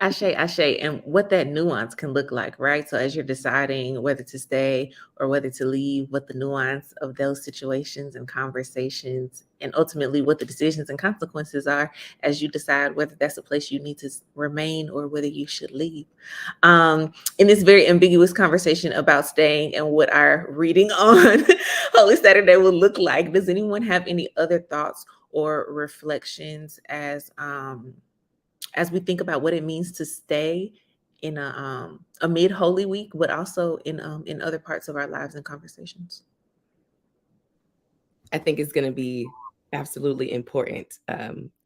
Ashe, and what that nuance can look like, right? So as you're deciding whether to stay or whether to leave, what the nuance of those situations and conversations, and ultimately what the decisions and consequences are as you decide whether that's a place you need to remain or whether you should leave. In this very ambiguous conversation about staying and what our reading on Holy Saturday will look like, does anyone have any other thoughts or reflections as we think about what it means to stay in a mid Holy Week, but also in other parts of our lives and conversations? I think it's going to be absolutely important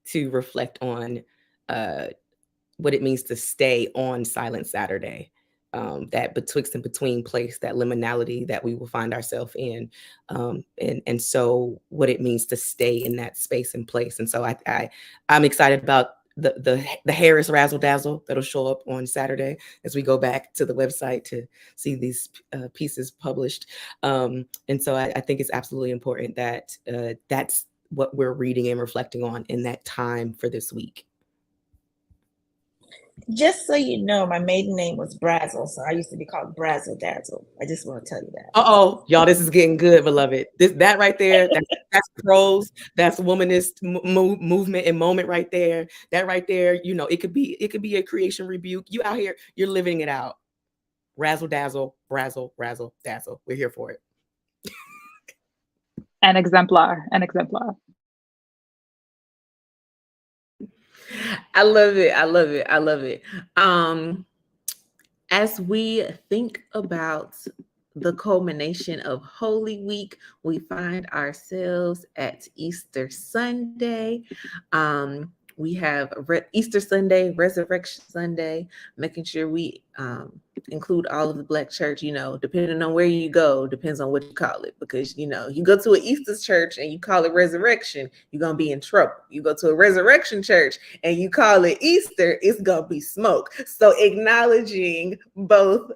to reflect on what it means to stay on Silent Saturday. that betwixt and between place, that liminality that we will find ourselves in, and so what it means to stay in that space and place. And so I'm excited about the Harris Razzle Dazzle that'll show up on Saturday as we go back to the website to see these pieces published. And so I think it's absolutely important that that's what we're reading and reflecting on in that time for this week. Just so you know, my maiden name was Brazzle, so I used to be called Brazzle Dazzle. I just want to tell you that. Y'all, this is getting good, beloved. That right there, that's prose, that's womanist movement and moment right there. That right there, it could be a creation rebuke. You out here, you're living it out. Razzle dazzle, razzle, razzle, dazzle. We're here for it. An exemplar. I love it. As we think about the culmination of Holy Week, we find ourselves at Easter Sunday. We have Easter Sunday, Resurrection Sunday, making sure we include all of the Black church, depending on where you go, depends on what you call it. Because, you go to an Easter church and you call it Resurrection, you're going to be in trouble. You go to a Resurrection church and you call it Easter, it's going to be smoke. So acknowledging both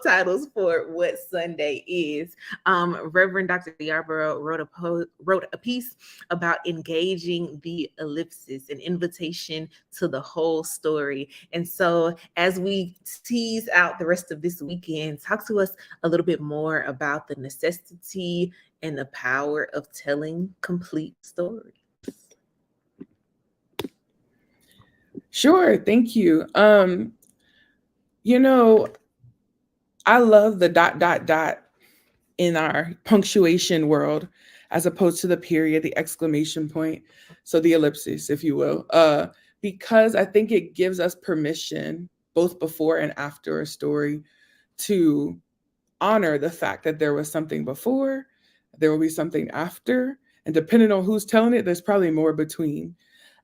titles for what Sunday is. Reverend Dr. Yarborough wrote a piece about engaging the ellipsis, an invitation to the whole story. And so as we tease out the rest of this weekend, talk to us a little bit more about the necessity and the power of telling complete stories. Sure, thank you. I love the ... in our punctuation world, as opposed to the period, the exclamation point. So the ellipsis, if you will, because I think it gives us permission, both before and after a story, to honor the fact that there was something before, there will be something after, and depending on who's telling it, there's probably more between.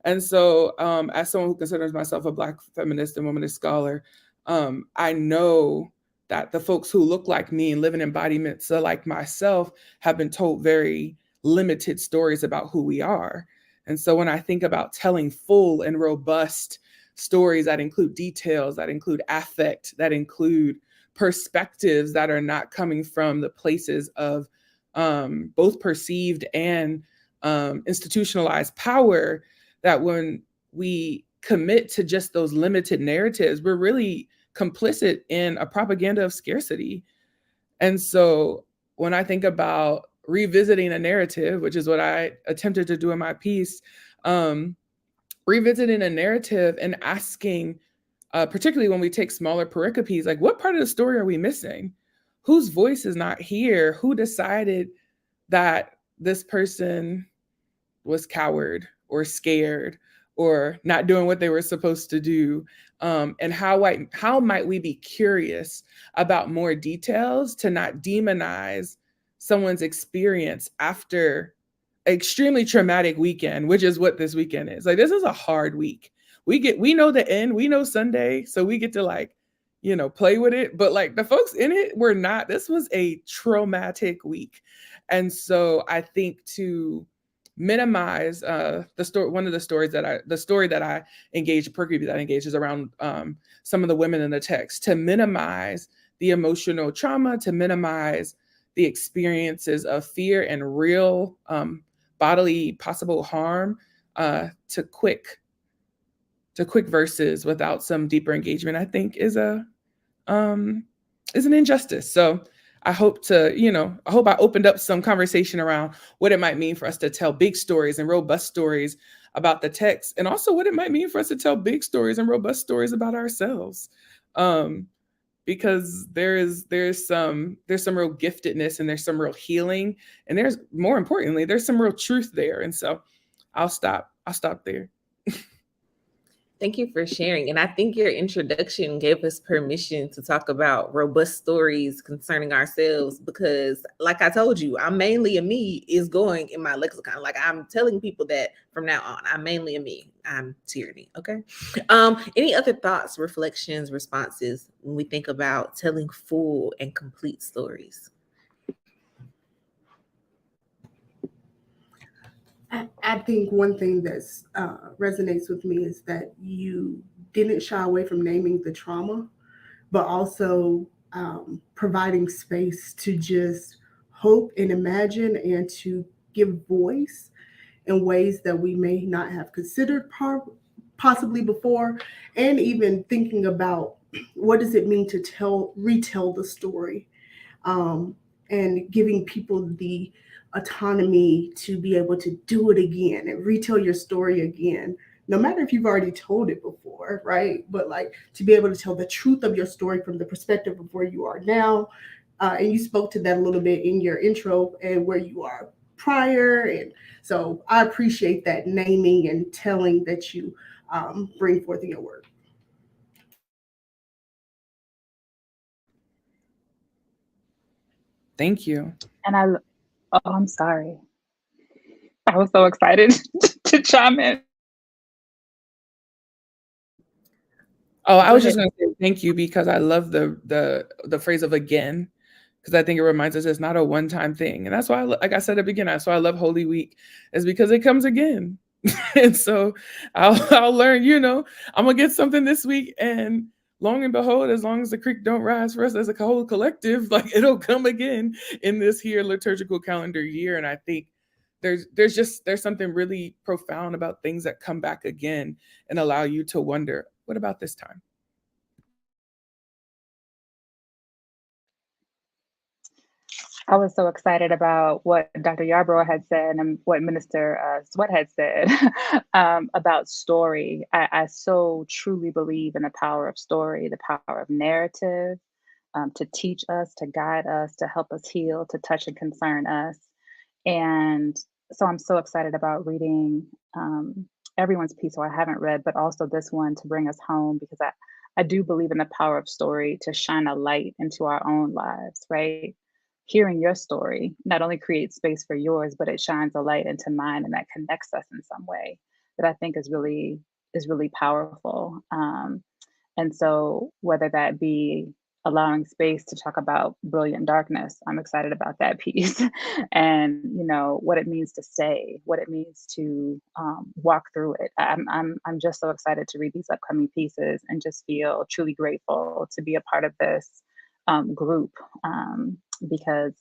And so as someone who considers myself a Black feminist and womanist scholar, I know that the folks who look like me and live in embodiments like myself have been told very limited stories about who we are. And so when I think about telling full and robust stories that include details, that include affect, that include perspectives that are not coming from the places of both perceived and institutionalized power, that when we commit to just those limited narratives, we're really complicit in a propaganda of scarcity. And so when I think about revisiting a narrative, which is what I attempted to do in my piece, revisiting a narrative and asking, particularly when we take smaller pericopes, like what part of the story are we missing? Whose voice is not here? Who decided that this person was coward or scared or not doing what they were supposed to do? And how might we be curious about more details to not demonize someone's experience after an extremely traumatic weekend, which is what this weekend is. Like, this is a hard week. We know the end, we know Sunday, so we get to play with it. But like the folks in it were not. This was a traumatic week. And so I think to minimize the story that I engage, the pericopy that I engage is around some of the women in the text, to minimize the emotional trauma, to minimize the experiences of fear and real bodily possible harm, to quick verses without some deeper engagement, I think is an injustice. So I hope I opened up some conversation around what it might mean for us to tell big stories and robust stories about the text, and also what it might mean for us to tell big stories and robust stories about ourselves. Because there's some real giftedness and there's some real healing, and there's, more importantly, there's some real truth there. And so I'll stop there. Thank you for sharing. And I think your introduction gave us permission to talk about robust stories concerning ourselves because, like I told you, I'm mainly a me is going in my lexicon. Like I'm telling people that from now on, I'm mainly a me. I'm tyranny. Okay. Any other thoughts, reflections, responses when we think about telling full and complete stories? I think one thing that resonates with me is that you didn't shy away from naming the trauma, but also providing space to just hope and imagine and to give voice in ways that we may not have considered possibly before, and even thinking about what does it mean to retell the story, um, and giving people the autonomy to be able to do it again and retell your story again, no matter if you've already told it before, right? But like to be able to tell the truth of your story from the perspective of where you are now. And you spoke to that a little bit in your intro and where you are prior. And so I appreciate that naming and telling that you bring forth in your work. Thank you. And I'm sorry. I was so excited to chime in. Oh, I was just going to say thank you because I love the phrase of again, because I think it reminds us it's not a one-time thing. And that's why, like I said at the beginning, that's why I love Holy Week, is because it comes again. And so I'll learn, I'm going to get something this week, and long and behold, as long as the creek don't rise for us as a whole collective, like it'll come again in this here liturgical calendar year. And I think there's something really profound about things that come back again and allow you to wonder, what about this time? I was so excited about what Dr. Yarborough had said and what Minister Sweat had said about story. I so truly believe in the power of story, the power of narrative, to teach us, to guide us, to help us heal, to touch and concern us. And so I'm so excited about reading everyone's piece, who I haven't read, but also this one to bring us home, because I do believe in the power of story to shine a light into our own lives, right? Hearing your story not only creates space for yours, but it shines a light into mine, and that connects us in some way that I think is really powerful. And so whether that be allowing space to talk about brilliant darkness, I'm excited about that piece. And what it means to stay, what it means to walk through it. I'm just so excited to read these upcoming pieces and just feel truly grateful to be a part of this group, because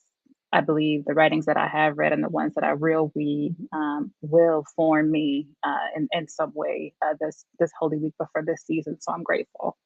I believe the writings that I have read and the ones that I will read will form me in some way this Holy Week before this season. So I'm grateful.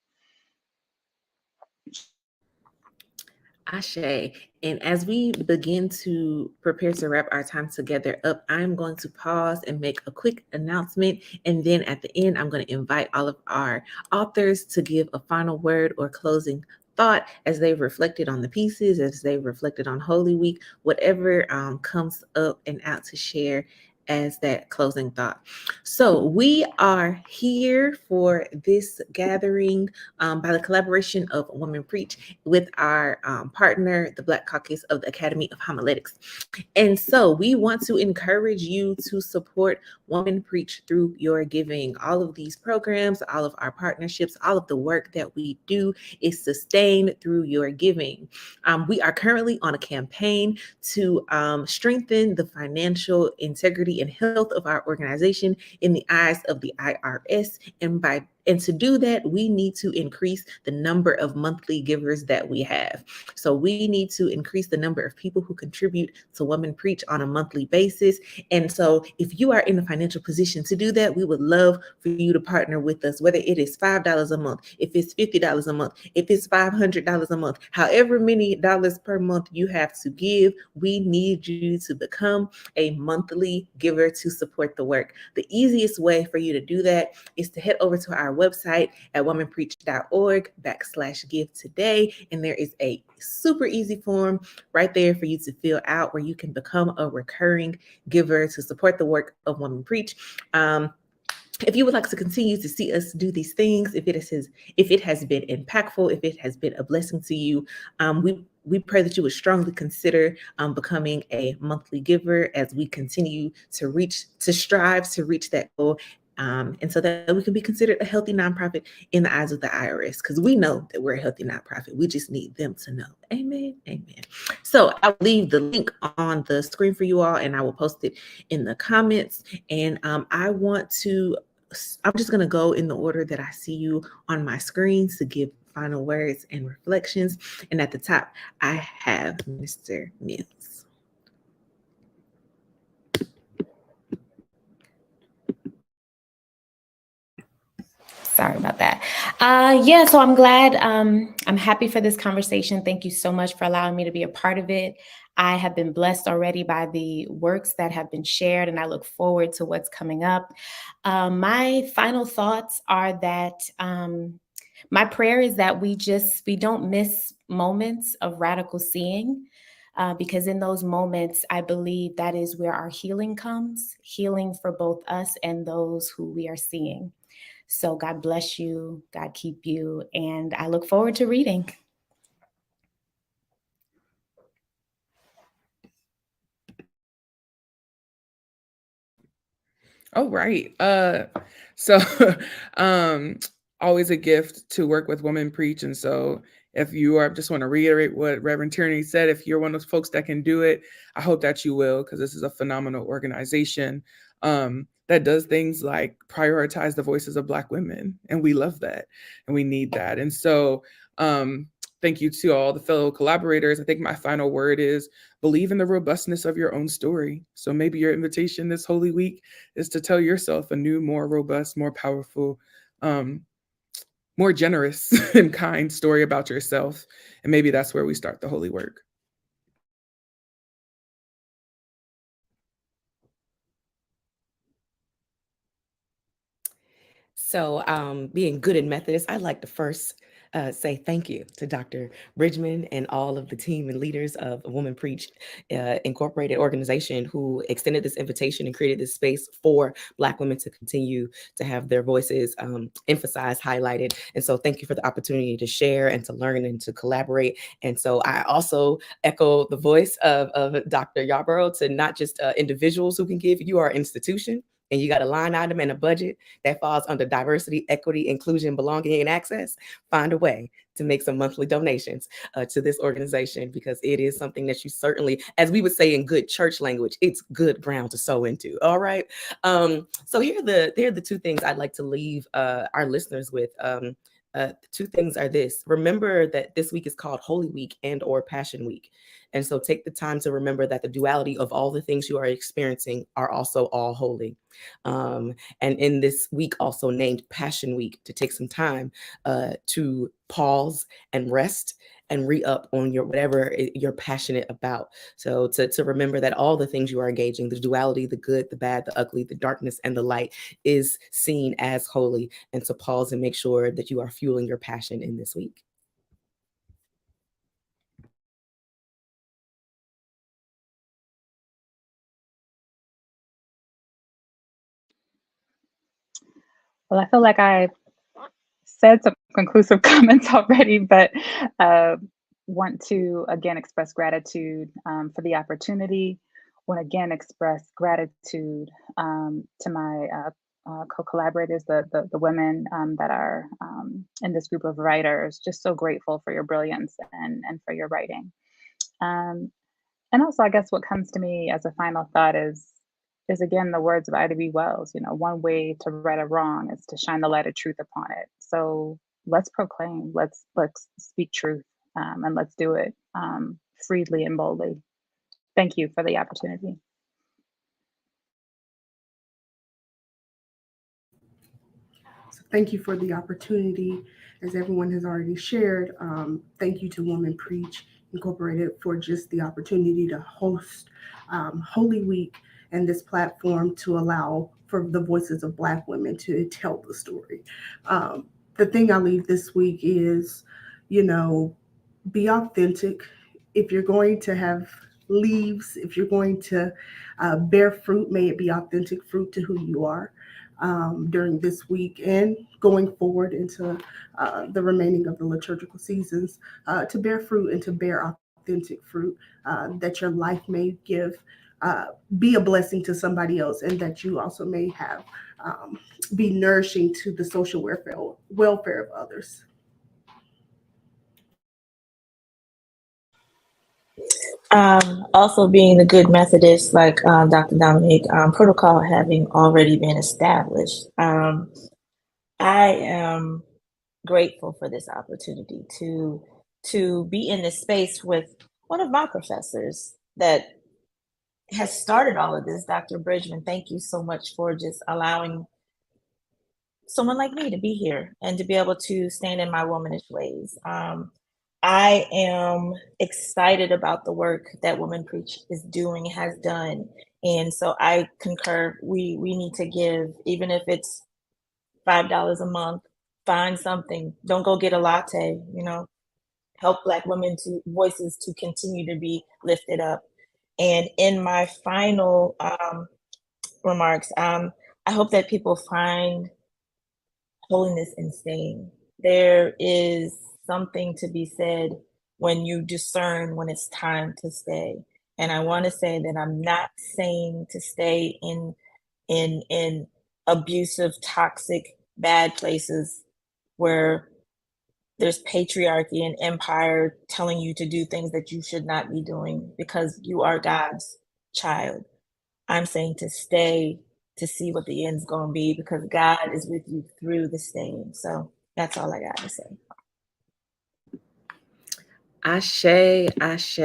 Ashe. And as we begin to prepare to wrap our time together up, I'm going to pause and make a quick announcement. And then at the end, I'm going to invite all of our authors to give a final word or closing thought as they've reflected on the pieces, as they've reflected on Holy Week, whatever comes up and out to share as that closing thought. So we are here for this gathering by the collaboration of Women Preach with our partner, the Black Caucus of the Academy of Homiletics. And so we want to encourage you to support Women Preach through your giving. All of these programs, all of our partnerships, all of the work that we do is sustained through your giving. We are currently on a campaign to strengthen the financial integrity and health of our organization in the eyes of the IRS. And to do that, we need to increase the number of monthly givers that we have. So we need to increase the number of people who contribute to Women Preach on a monthly basis. And so if you are in a financial position to do that, we would love for you to partner with us, whether it is $5 a month, if it's $50 a month, if it's $500 a month, however many dollars per month you have to give, we need you to become a monthly giver to support the work. The easiest way for you to do that is to head over to our website at womanpreach.org/give today. And there is a super easy form right there for you to fill out where you can become a recurring giver to support the work of Women Preach. if you would like to continue to see us do these things, if it has been impactful, if it has been a blessing to you, we pray that you would strongly consider becoming a monthly giver as we continue to strive to reach that goal. And so that we can be considered a healthy nonprofit in the eyes of the IRS, because we know that we're a healthy nonprofit. We just need them to know. Amen. Amen. So I'll leave the link on the screen for you all, and I will post it in the comments. And I'm just going to go in the order that I see you on my screen to give final words and reflections. And at the top, I have Mr. Mills. Sorry about that. So I'm glad. I'm happy for this conversation. Thank you so much for allowing me to be a part of it. I have been blessed already by the works that have been shared, and I look forward to what's coming up. My final thoughts are that my prayer is that we don't miss moments of radical seeing. Because in those moments, I believe that is where our healing comes, healing for both us and those who we are seeing. So God bless you, God keep you, and I look forward to reading. Oh, right. So always a gift to work with Women Preach. And so if you are, just want to reiterate what Reverend Tierney said, if you're one of those folks that can do it, I hope that you will, because this is a phenomenal organization that does things like prioritize the voices of Black women. And we love that. And we need that. And so thank you to all the fellow collaborators. I think my final word is believe in the robustness of your own story. So maybe your invitation this Holy Week is to tell yourself a new, more robust, more powerful, more generous and kind story about yourself. And maybe that's where we start the holy work. So being good in Methodist, I'd like to first say thank you to Dr. Bridgman and all of the team and leaders of Women Preach Incorporated organization who extended this invitation and created this space for Black women to continue to have their voices emphasized, highlighted. And so thank you for the opportunity to share and to learn and to collaborate. And so I also echo the voice of Dr. Yarborough to not just individuals who can give, you are an institution. And you got a line item and a budget that falls under diversity, equity, inclusion, belonging, and access, find a way to make some monthly donations to this organization, because it is something that you certainly, as we would say in good church language, it's good ground to sow into. All right. So here are the two things I'd like to leave our listeners with. Two things are this. Remember that this week is called Holy Week and/or Passion Week. And so take the time to remember that the duality of all the things you are experiencing are also all holy. And in this week also named Passion Week, to take some time to pause and rest and re-up on your whatever you're passionate about. So to remember that all the things you are engaging, the duality, the good, the bad, the ugly, the darkness, and the light is seen as holy. And to pause and make sure that you are fueling your passion in this week. Well, I feel like I said some conclusive comments already, but want to again express gratitude for the opportunity. Want to again express gratitude to my co-collaborators, the women that are in this group of writers. Just so grateful for your brilliance and for your writing. And also, I guess what comes to me as a final thought is again the words of Ida B. Wells. You know, one way to right a wrong is to shine the light of truth upon it. So let's proclaim, let's speak truth, and let's do it freely and boldly. Thank you for the opportunity. So thank you for the opportunity. As everyone has already shared, thank you to Women Preach Incorporated for just the opportunity to host Holy Week and this platform to allow for the voices of Black women to tell the story. The thing I leave this week is, be authentic. If you're going to have leaves, if you're going to bear fruit, may it be authentic fruit to who you are. during this week and going forward into the remaining of the liturgical seasons, to bear fruit and to bear authentic fruit, that your life may be a blessing to somebody else, and that you also may have be nourishing to the social welfare of others. Also being the good Methodist, like Dr. Dominique, protocol having already been established, I am grateful for this opportunity to be in this space with one of my professors that has started all of this. Dr. Bridgman, thank you so much for just allowing someone like me to be here and to be able to stand in my womanish ways. I am excited about the work that Women Preach is doing, has done. And so I concur, we need to give, even if it's $5 a month, find something. Don't go get a latte, help Black women voices to continue to be lifted up. And in my final remarks, I hope that people find holiness in staying. There is something to be said when you discern when it's time to stay. And I want to say that I'm not saying to stay in abusive, toxic, bad places where there's patriarchy and empire telling you to do things that you should not be doing because you are God's child. I'm saying to stay to see what the end's going to be because God is with you through the staying. So that's all I got to say. Ashe, ashe,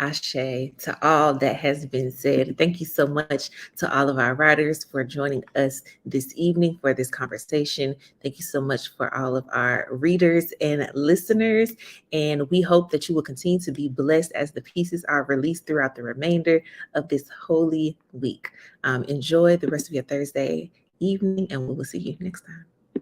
ashe to all that has been said. Thank you so much to all of our writers for joining us this evening for this conversation. Thank you so much for all of our readers and listeners. And we hope that you will continue to be blessed as the pieces are released throughout the remainder of this holy week. Enjoy the rest of your Thursday evening, and we will see you next time.